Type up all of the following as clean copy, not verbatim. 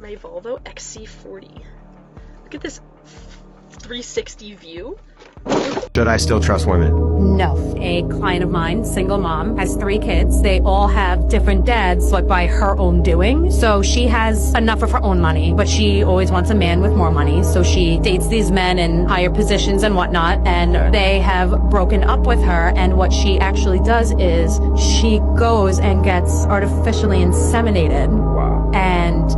my Volvo XC40. Look at this 360 view. Should I still trust women? No. A client of mine, single mom, has 3 kids. They all have different dads, but by her own doing. So she has enough of her own money, but she always wants a man with more money. So she dates these men in higher positions and whatnot, and they have broken up with her. And what she actually does is she goes and gets artificially inseminated. Wow. And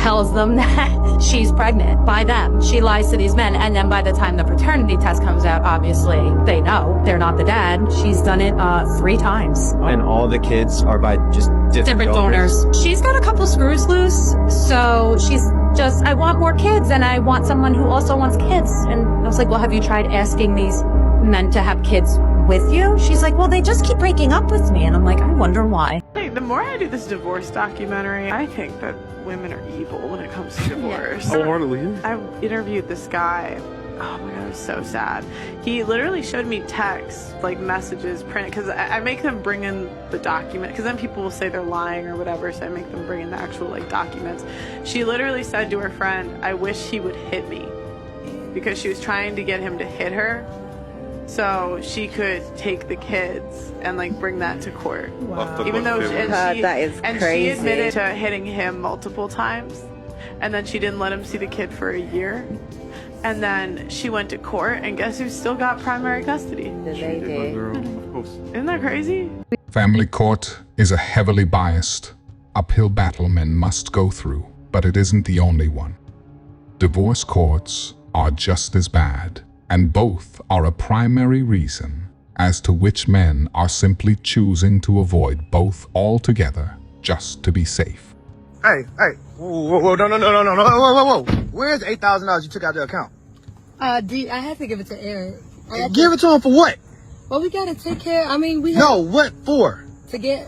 tells them that she's pregnant by them. She lies to these men, and then by the time the paternity test comes out, obviously they know they're not the dad. She's done it 3 times. And all the kids are by just different donors. She's got a couple screws loose, so she's just, I want more kids, and I want someone who also wants kids. And I was like, well, have you tried asking these men to have kids with you? She's like, well, they just keep breaking up with me. And I'm like, I wonder why. The more I do this divorce documentary, I think that women are evil when it comes to divorce. Wholeheartedly. I interviewed this guy. Oh my god, it was so sad. He literally showed me texts, like messages, printed, because I make them bring in the document, because then people will say they're lying or whatever, so I make them bring in the actual like documents. She literally said to her friend, I wish he would hit me, because she was trying to get him to hit her so she could take the kids and like bring that to court. Wow. Even though that is and crazy. she admitted to hitting him multiple times, and then she didn't let him see the kid for a year, and then she went to court, and guess who still got primary custody? They did. Of course. Isn't that crazy? Family court is a heavily biased, uphill battle men must go through, but it isn't the only one. Divorce courts are just as bad, and both are a primary reason as to which men are simply choosing to avoid both altogether just to be safe. Hey, whoa, no, where's the $8,000 you took out the account? D, I had to give it to Eric. Give it to him for what? Well, we gotta take care. I mean, What for?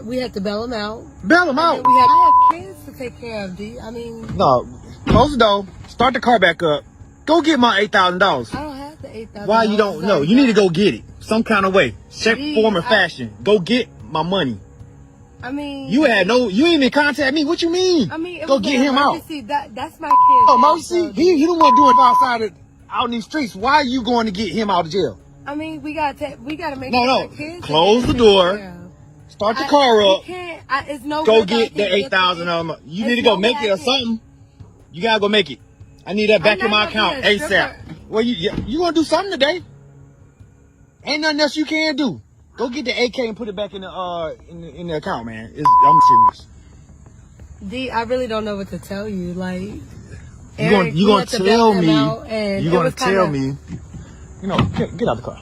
we had to bail him out. Bail him out. I have kids to take care of, D. I mean, No, close the door, start the car back up, go get my $8,000. I don't have the $8,000. Why you don't know? You need to go get it some kind of way, shape, form, or fashion. Go get my money. I mean, You ain't even contact me. What you mean? I mean, go get him out. That's my kid. Oh, Mercy, he the one doing it out in these streets. Why are you going to get him out of jail? I mean, we gotta make No, sure the kids. close the door. Start the car up. It's no. Go get the $8,000. You need to go make it or something. You gotta go make it. I need that back in my account ASAP. Well, you gonna do something today? Ain't nothing else you can do. Go get the AK and put it back in the account, man. I'm serious. D, I really don't know what to tell you. Like, You gonna tell me? You gonna tell me? You know, get out the car.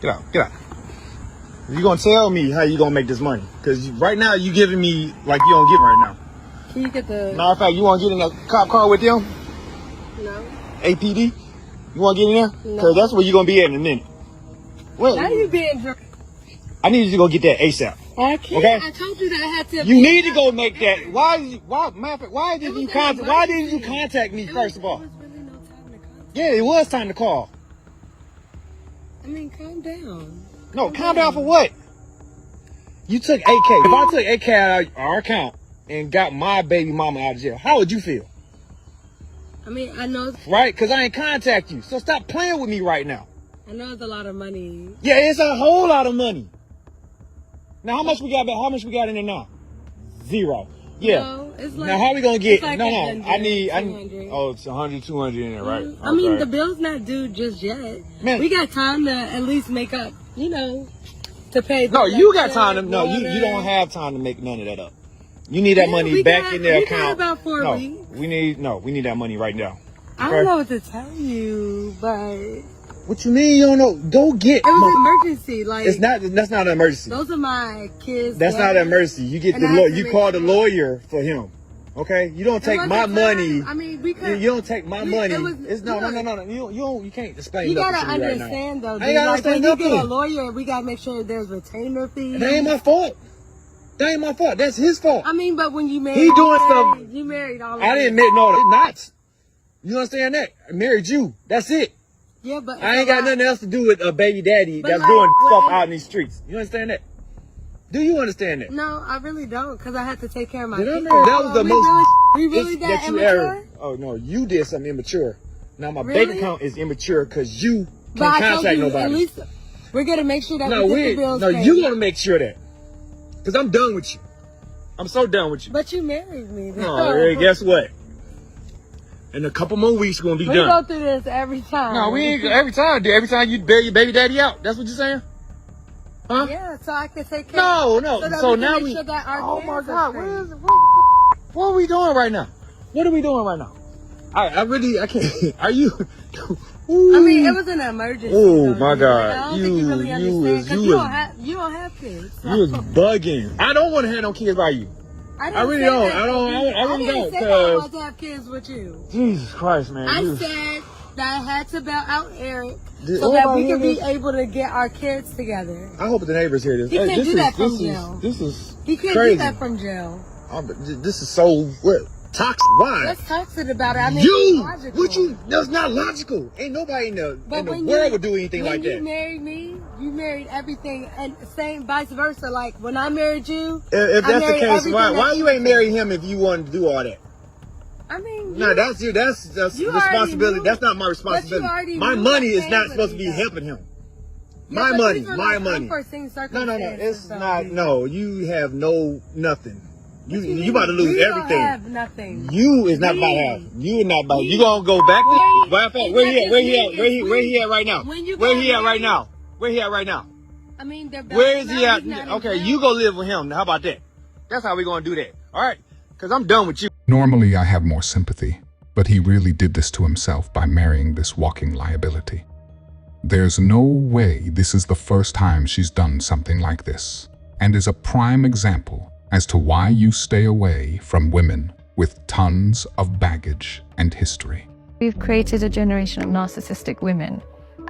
Get out. You gonna tell me how you gonna make this money? Cause right now you giving me like you don't get right now. Can you get the? Matter of fact, you wanna get in a cop car with them? No. APD? You wanna get in there? No. Cause that's where you gonna be at in a minute. Well, Now you being drunk. I need you to go get that ASAP. I can't. Okay. I told you that I had to. You need to go make that. Why did you contact me first of all? There was really no time to contact. Yeah, it was time to call. I mean, calm down. No, calm down for what? You took AK. If I took AK out of our account and got my baby mama out of jail, how would you feel? I mean, I know. Right? Because I ain't contact you. So stop playing with me right now. I know it's a lot of money. Yeah, it's a whole lot of money. Now, how much we got in there now? 0. Yeah. No, it's like, now, how we going to get? like No. 100, I need. 200. Oh, it's 100, 200 in there, right? I mean, Okay. the bill's not due just yet. Man. We got time to at least make up, to pay. No, the you got rent, time to. No, you water. don't have time to make none of that up. You need that Yeah, money we back got- in their we got account. about 4 no, weeks. we need that money right now. I Okay? don't know what to tell you, but What you mean you don't know? Go get. it was an emergency. Like, It's not. That's not an emergency. those are my kids. That's not an emergency. You get And the I have lawyer. to You make call the sure. lawyer for him. Okay. You don't It take wasn't my time. money. I mean, we You could. don't take my money. it was- It's no. You can't explain You nothing gotta to me right now. understand though. I ain't dude. gotta Like, when understand you get a nothing. lawyer, we gotta make sure there's retainer fees. That ain't my fault. That's his fault. I mean, but when you married, He doing stuff- You married all. I didn't admit no. It's not. You understand that? I married you. That's it. Yeah, but I ain't got nothing else to do with a baby daddy But that's like, doing stuff what- out in these streets. You understand that? Do you understand that? No, I really don't, because I had to take care of my Did I kids. remember that was the most we really that you immature? ever? Oh no, you did something immature. Now my Really? bank account is immature because you But can't I told contact you, nobody. at least we're gonna make sure that No, we get the bills paid. you gonna make sure that. Because I'm done with you. I'm so done with you. But you married me. Oh, hey, guess what? In a couple more weeks, we're gonna be we done. go through this every time. No, we ain't every time. Every time you bail your baby daddy out. That's what you're saying? Huh? Yeah, so I can take care. No. So now we. we. Sure that our Oh my kids God! are What are we doing right now? What are we doing right now? I can't. Are you? Ooh. I mean, it was an emergency. Oh though, my dude. God! Like, I don't think you really understand, 'cause you don't have kids. So. You was bugging. I don't want to have no kids by you. I really say don't. that I don't. with you. I really didn't don't. say that I Cause want to have kids with you. Jesus Christ, man. I you- said that I had to bail out Eric Did so that we anybody could hear be this? able to get our kids together. I hope the neighbors hear this. He can't this do is, that from this jail. Is, this is He can't crazy. do that from jail. This is so what, toxic. Why? Let's talk to it about it. I mean, You, it's logical. what you? That's not logical. Ain't nobody in the But when world would do anything when like you that. married me, you married everything, and same vice versa. Like when I married you, If I that's the married case, everything why that you ain't marry him if you wanted to do all that? I mean, No, that's you. That's you responsibility. already knew. That's not my But responsibility. you already My knew money that is not came supposed to with be me, though. helping him. Yeah, My but money, these were my like money. unforeseen No, circumstances, it's though, not. dude. No, you have nothing. You mean? about to lose We don't everything. have nothing. You is not about to have. You is not about. You gonna go back to where he at? Where he at right now? When you Where got he at right married- now? Where he at right now? I mean, they're Where is he now at? he's not in Okay, jail. you go live with him. Now, how about that? That's how we gonna do that. All right? Because I'm done with you. Normally, I have more sympathy, but he really did this to himself by marrying this walking liability. There's no way this is the first time she's done something like this, and is a prime example as to why you stay away from women with tons of baggage and history. We've created a generation of narcissistic women.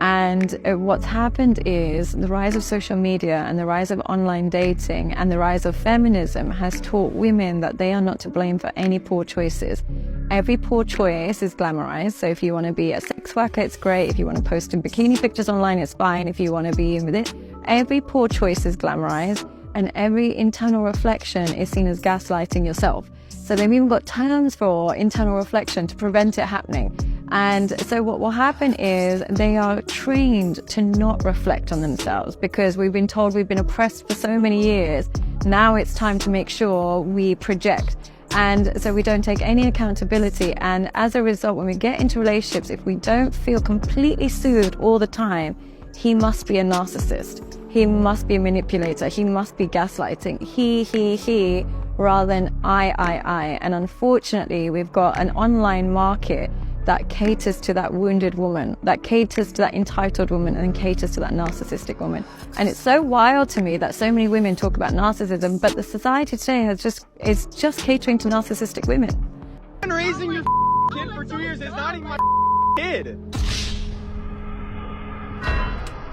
And what's happened is the rise of social media and the rise of online dating and the rise of feminism has taught women that they are not to blame for any poor choices. Every poor choice is glamorized. So if you want to be a sex worker, it's great. If you want to post in bikini pictures online, it's fine. If you want to be in with it, every poor choice is glamorized, and every internal reflection is seen as gaslighting yourself. So they've even got terms for internal reflection to prevent it happening. And so what will happen is they are trained to not reflect on themselves because we've been told we've been oppressed for so many years. Now it's time to make sure we project. And so we don't take any accountability. And as a result, when we get into relationships, if we don't feel completely soothed all the time, he must be a narcissist. He must be a manipulator. He must be gaslighting. He, rather than I. And unfortunately, we've got an online market that caters to that wounded woman, that caters to that entitled woman, and caters to that narcissistic woman. And it's so wild to me that so many women talk about narcissism, but the society today is just catering to narcissistic women. Raising your kid for 2 years is not even my kid.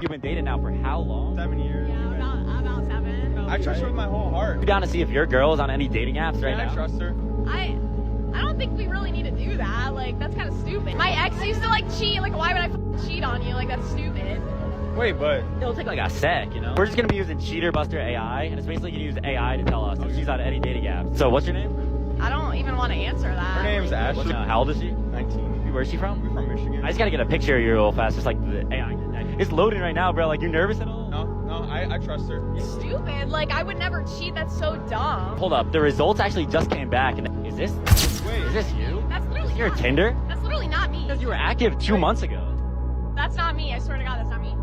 You've been dating now for how long? 7 years. Yeah, about 7. I trust her with my whole heart. You down to see if your girl's on any dating apps right now? I trust her. I don't think we really need to do that. Like, that's kind of stupid. My ex used to, like, cheat. Like, why would I cheat on you? Like, that's stupid. Wait, but It'll take like a sec, you know? We're just gonna be using Cheater Buster AI, and it's basically gonna use AI to tell us if she's on any dating app. So what's your name? I don't even want to answer that. her name's Ashley. How old is she? 19. Where's she from? We're from Michigan. I just gotta get a picture of you real fast, just like the AI. It's loading right now, bro. Like, you nervous at all? No, I trust her. Stupid. Like, I would never cheat. That's so dumb. Hold up, the results actually just came back, and is this you? That's literally You're not Tinder? That's literally not me. Because you were active 2 months ago. That's not me. I swear to God, that's not me.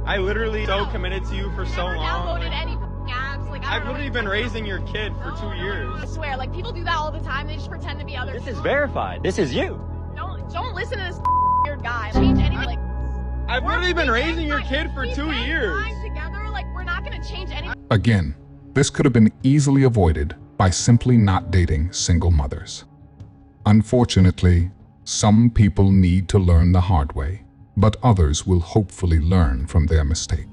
I literally so committed to you for so Never long. downloaded any apps. Like, I I've don't know literally what been you're raising your kid for 2 years. I swear, like, people do that all the time. They just pretend to be other This people. is verified. This is you. Don't listen to this weird guy. Change anything. Like, I've literally been raising your kid for 2 years. Together, like, we're not gonna change anything. Again, this could have been easily avoided by simply not dating single mothers. Unfortunately, some people need to learn the hard way, but others will hopefully learn from their mistake.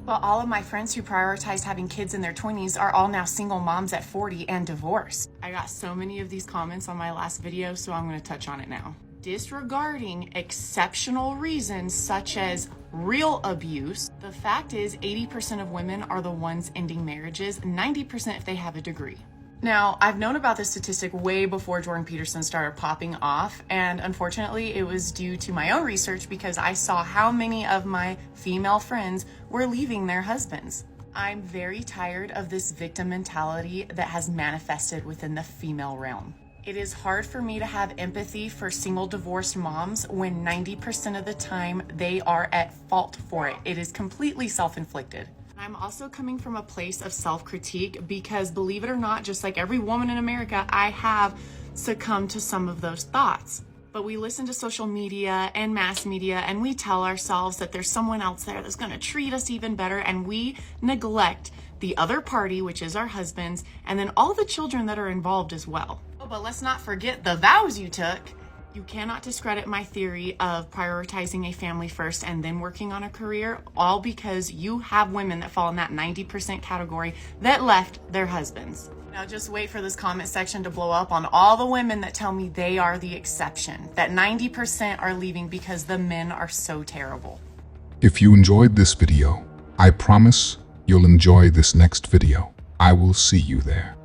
Well, all of my friends who prioritized having kids in their 20s are all now single moms at 40 and divorced. I got so many of these comments on my last video, so I'm going to touch on it now. disregarding exceptional reasons such as real abuse. The fact is 80% of women are the ones ending marriages, 90% if they have a degree. Now, I've known about this statistic way before Jordan Peterson started popping off, and unfortunately it was due to my own research because I saw how many of my female friends were leaving their husbands. I'm very tired of this victim mentality that has manifested within the female realm. It is hard for me to have empathy for single divorced moms when 90% of the time they are at fault for it. It is completely self-inflicted. I'm also coming from a place of self-critique because, believe it or not, just like every woman in America, I have succumbed to some of those thoughts. But we listen to social media and mass media and we tell ourselves that there's someone else there that's going to treat us even better, and we neglect the other party, which is our husbands, and then all the children that are involved as well. Oh, but let's not forget the vows you took. You cannot discredit my theory of prioritizing a family first and then working on a career, all because you have women that fall in that 90% category that left their husbands. Now just wait for this comment section to blow up on all the women that tell me they are the exception, that 90% are leaving because the men are so terrible. If you enjoyed this video, I promise you'll enjoy this next video. I will see you there.